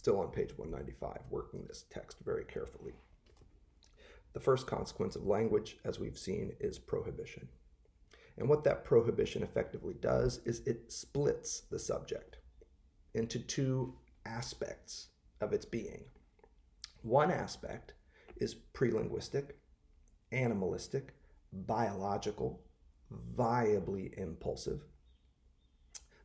still on page 195, working this text very carefully. The first consequence of language, as we've seen, is prohibition. And what that prohibition effectively does is it splits the subject into two aspects of its being. One aspect is pre-linguistic, animalistic, biological, viably impulsive.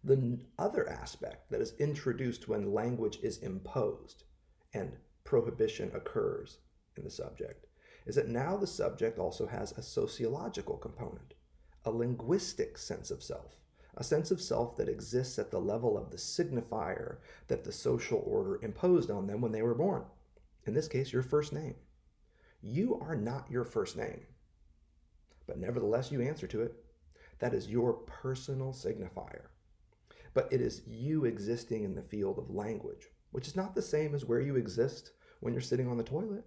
The other aspect that is introduced when language is imposed and prohibition occurs in the subject is that now the subject also has a sociological component, a linguistic sense of self, a sense of self that exists at the level of the signifier that the social order imposed on them when they were born. In this case, your first name. You are not your first name, but nevertheless you answer to it. That is your personal signifier. But it is you existing in the field of language, which is not the same as where you exist when you're sitting on the toilet.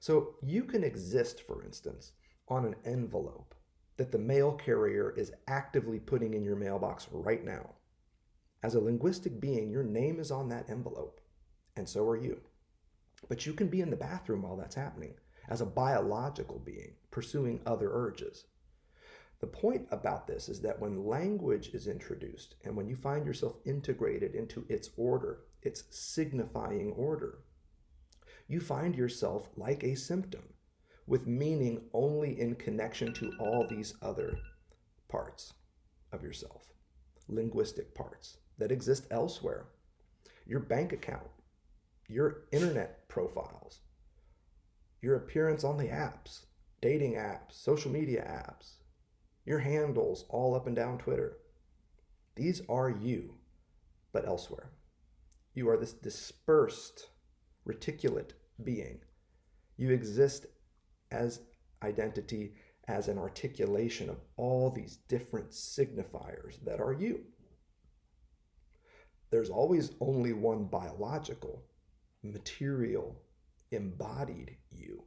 So you can exist, for instance, on an envelope that the mail carrier is actively putting in your mailbox right now. As a linguistic being, your name is on that envelope, and so are you. But you can be in the bathroom while that's happening, as a biological being, pursuing other urges. The point about this is that when language is introduced, and when you find yourself integrated into its order, its signifying order, you find yourself like a symptom, with meaning only in connection to all these other parts of yourself, linguistic parts that exist elsewhere. Your bank account, your internet profiles, your appearance on the apps, dating apps, social media apps, your handles all up and down Twitter. These are you, but elsewhere. You are this dispersed, reticulate being. You exist as identity, as an articulation of all these different signifiers that are you. There's always only one biological, material, embodied you.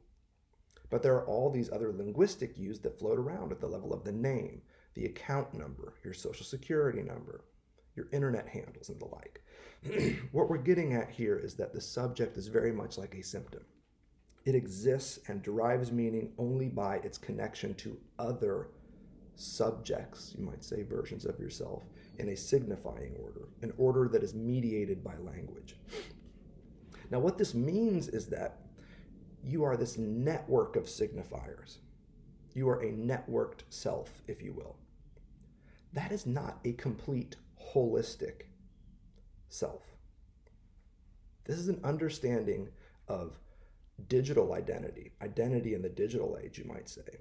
But there are all these other linguistic yous that float around at the level of the name, the account number, your social security number, your internet handles, and the like. What we're getting at here is that the subject is very much like a symptom. It exists and derives meaning only by its connection to other subjects, you might say versions of yourself, in a signifying order, an order that is mediated by language. Now, what this means is that you are this network of signifiers. You are a networked self, if you will. That is not a complete holistic self. This is an understanding of digital identity in the digital age, you might say,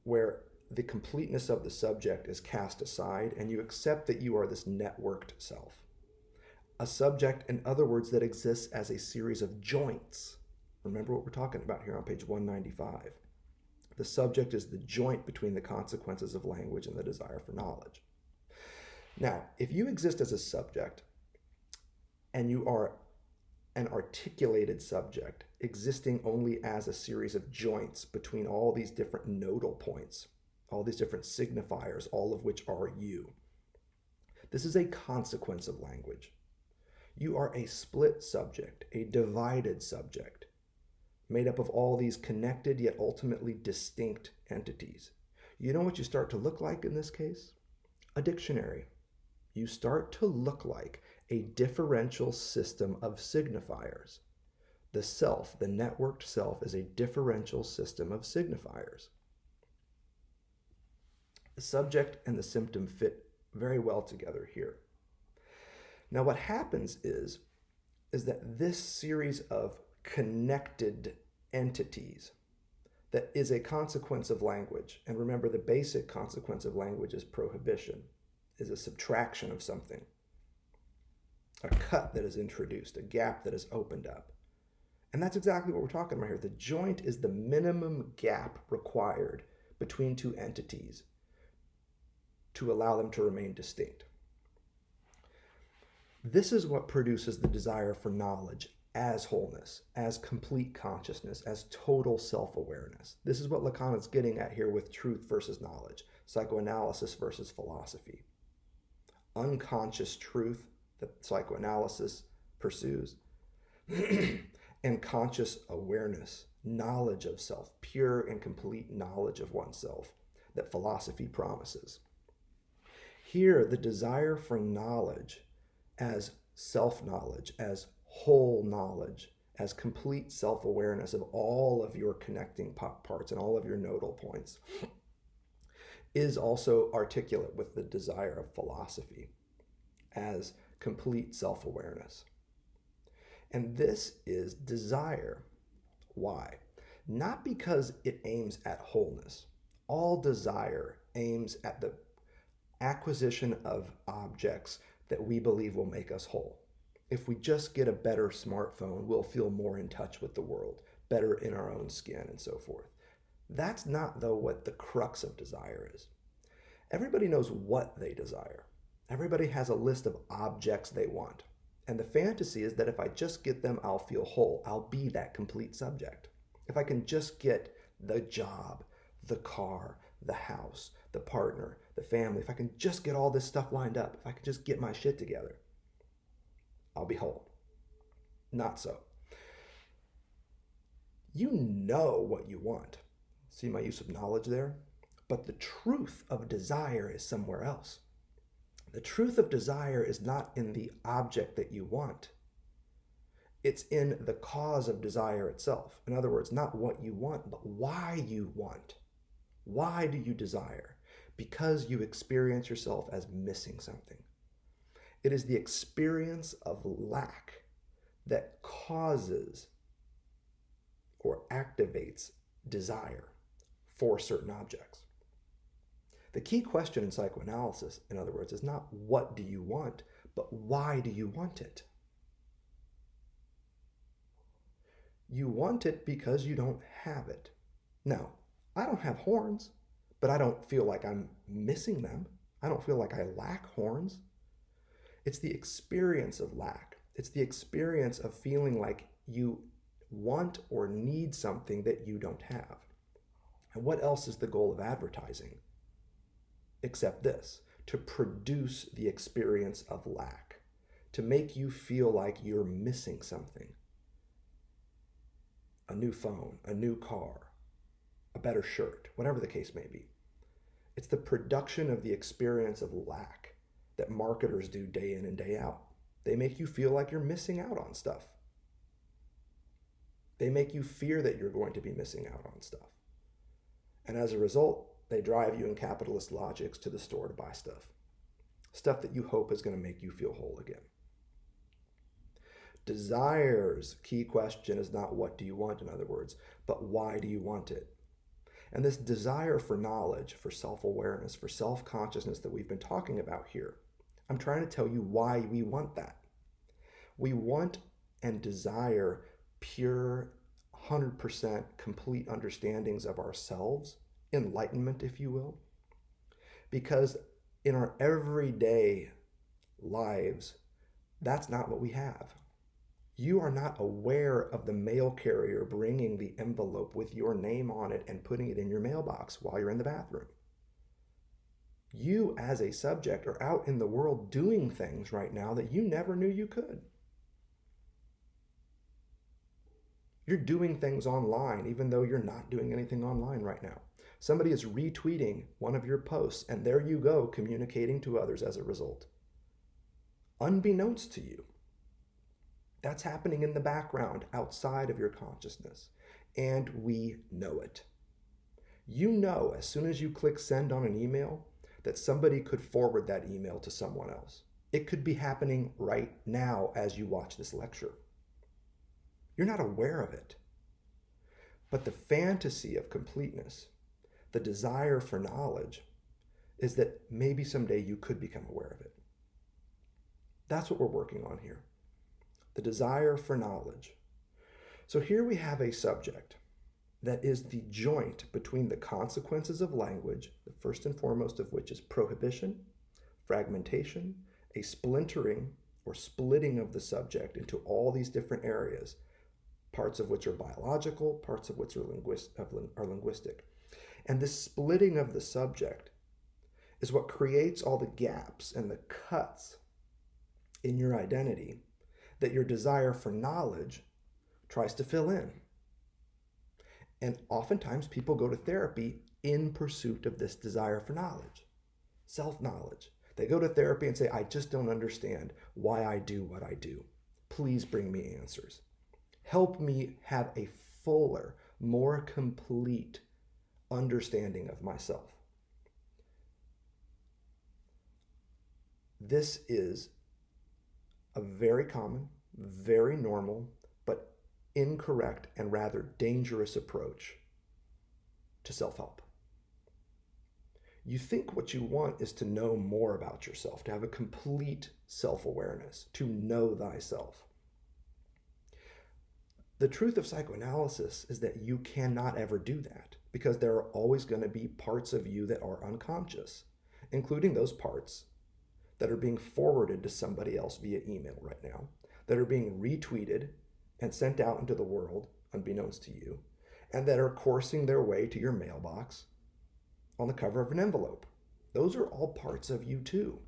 where the completeness of the subject is cast aside and you accept that you are this networked self. A subject, in other words, that exists as a series of joints. Remember what we're talking about here on page 195. The subject is the joint between the consequences of language and the desire for knowledge. Now, if you exist as a subject and you are an articulated subject existing only as a series of joints between all these different nodal points, all these different signifiers, all of which are you, this is a consequence of language. You are a split subject, a divided subject, made up of all these connected yet ultimately distinct entities. You know what you start to look like in this case? A dictionary. You start to look like a differential system of signifiers. The self, the networked self, is a differential system of signifiers. The subject and the symptom fit very well together here. Now, what happens is that this series of connected entities that is a consequence of language, and remember the basic consequence of language is prohibition, is a subtraction of something, a cut that is introduced, a gap that is opened up. And that's exactly what we're talking about here. The joint is the minimum gap required between two entities to allow them to remain distinct. This is what produces the desire for knowledge as wholeness, as complete consciousness, as total self-awareness. This is what Lacan is getting at here with truth versus knowledge, psychoanalysis versus philosophy. Unconscious truth that psychoanalysis pursues, and conscious awareness, knowledge of self, pure and complete knowledge of oneself that philosophy promises. Here, the desire for knowledge as self-knowledge, as whole knowledge, as complete self-awareness of all of your connecting parts and all of your nodal points is also articulate with the desire of philosophy as complete self-awareness. And this is desire. Why? Not because it aims at wholeness. All desire aims at the acquisition of objects that we believe will make us whole. If we just get a better smartphone, we'll feel more in touch with the world, better in our own skin, and so forth. That's not, though, what the crux of desire is. Everybody knows what they desire. Everybody has a list of objects they want. And the fantasy is that if I just get them, I'll feel whole. I'll be that complete subject. If I can just get the job, the car, the house, the partner, the family, if I can just get all this stuff lined up, if I can just get my shit together, I'll be whole. Not so. You know what you want. See my use of knowledge there? But the truth of desire is somewhere else. The truth of desire is not in the object that you want. It's in the cause of desire itself. In other words, not what you want, but why you want. Why do you desire? Because you experience yourself as missing something. It is the experience of lack that causes or activates desire for certain objects. The key question in psychoanalysis, in other words, is not what do you want, but why do you want it? You want it because you don't have it. Now, I don't have horns, but I don't feel like I'm missing them. I don't feel like I lack horns. It's the experience of lack. It's the experience of feeling like you want or need something that you don't have. And what else is the goal of advertising? Except this, to produce the experience of lack, to make you feel like you're missing something. A new phone, a new car, a better shirt, whatever the case may be. It's the production of the experience of lack that marketers do day in and day out. They make you feel like you're missing out on stuff. They make you fear that you're going to be missing out on stuff. And as a result, they drive you in capitalist logics to the store to buy stuff. Stuff that you hope is going to make you feel whole again. Desire's key question is not what do you want, in other words, but why do you want it? And this desire for knowledge, for self-awareness, for self-consciousness that we've been talking about here, I'm trying to tell you why we want that. We want and desire pure, 100% complete understandings of ourselves, enlightenment, if you will, because in our everyday lives, that's not what we have. You are not aware of the mail carrier bringing the envelope with your name on it and putting it in your mailbox while you're in the bathroom. You, as a subject, are out in the world doing things right now that you never knew you could. You're doing things online, even though you're not doing anything online right now. Somebody is retweeting one of your posts, and there you go, communicating to others as a result. Unbeknownst to you. That's happening in the background, outside of your consciousness, and we know it. You know, as soon as you click send on an email, that somebody could forward that email to someone else. It could be happening right now as you watch this lecture. You're not aware of it. But the fantasy of completeness, the desire for knowledge, is that maybe someday you could become aware of it. That's what we're working on here. The desire for knowledge. So here we have a subject that is the joint between the consequences of language, the first and foremost of which is prohibition, fragmentation, a splintering or splitting of the subject into all these different areas, parts of which are biological, parts of which are linguistic. And this splitting of the subject is what creates all the gaps and the cuts in your identity that your desire for knowledge tries to fill in. And oftentimes people go to therapy in pursuit of this desire for knowledge, self-knowledge. They go to therapy and say, I just don't understand why I do what I do. Please bring me answers. Help me have a fuller, more complete understanding of myself. This is a very common, very normal, but incorrect and rather dangerous approach to self-help. You think what you want is to know more about yourself, to have a complete self-awareness, to know thyself. The truth of psychoanalysis is that you cannot ever do that because there are always going to be parts of you that are unconscious, including those parts that are being forwarded to somebody else via email right now, that are being retweeted and sent out into the world unbeknownst to you, and that are coursing their way to your mailbox on the cover of an envelope. Those are all parts of you too.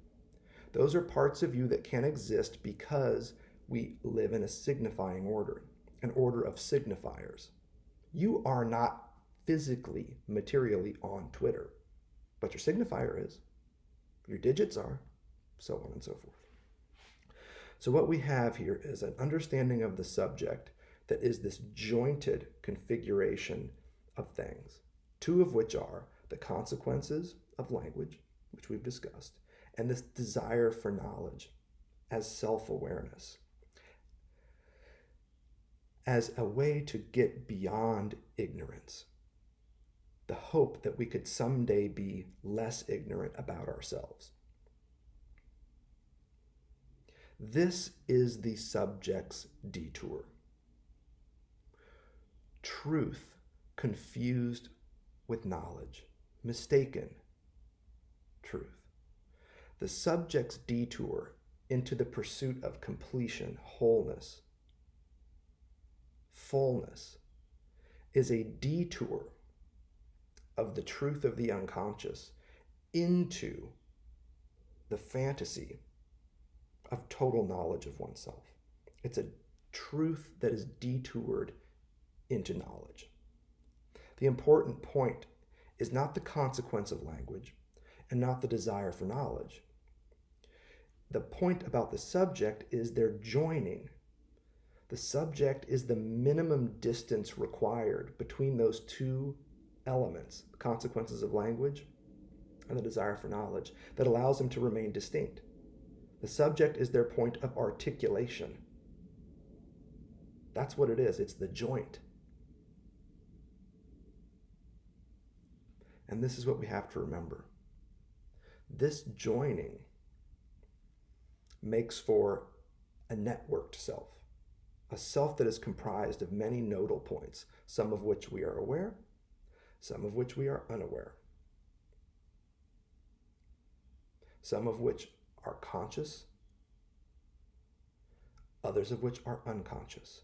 Those are parts of you that can exist because we live in a signifying order, an order of signifiers. You are not physically, materially on Twitter, but your signifier is. Your digits are, so on and so forth. So what we have here is an understanding of the subject that is this jointed configuration of things, two of which are the consequences of language, which we've discussed, and this desire for knowledge as self-awareness, as a way to get beyond ignorance, the hope that we could someday be less ignorant about ourselves. This is the subject's detour. Truth confused with knowledge, mistaken truth. The subject's detour into the pursuit of completion, wholeness, fullness, is a detour of the truth of the unconscious into the fantasy of total knowledge of oneself. It's a truth that is detoured into knowledge. The important point is not the consequence of language and not the desire for knowledge. The point about the subject is their joining. The subject is the minimum distance required between those two elements, the consequences of language and the desire for knowledge, that allows them to remain distinct. The subject is their point of articulation. That's what it is. It's the joint. And this is what we have to remember. This joining makes for a networked self, a self that is comprised of many nodal points, some of which we are aware, some of which we are unaware, some of which are conscious, others of which are unconscious.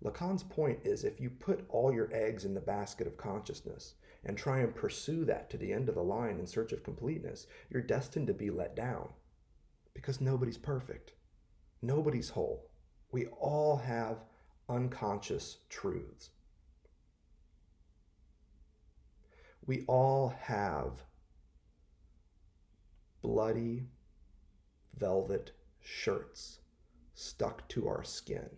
Lacan's point is if you put all your eggs in the basket of consciousness and try and pursue that to the end of the line in search of completeness, you're destined to be let down because nobody's perfect. Nobody's whole. We all have unconscious truths. We all have bloody velvet shirts stuck to our skin.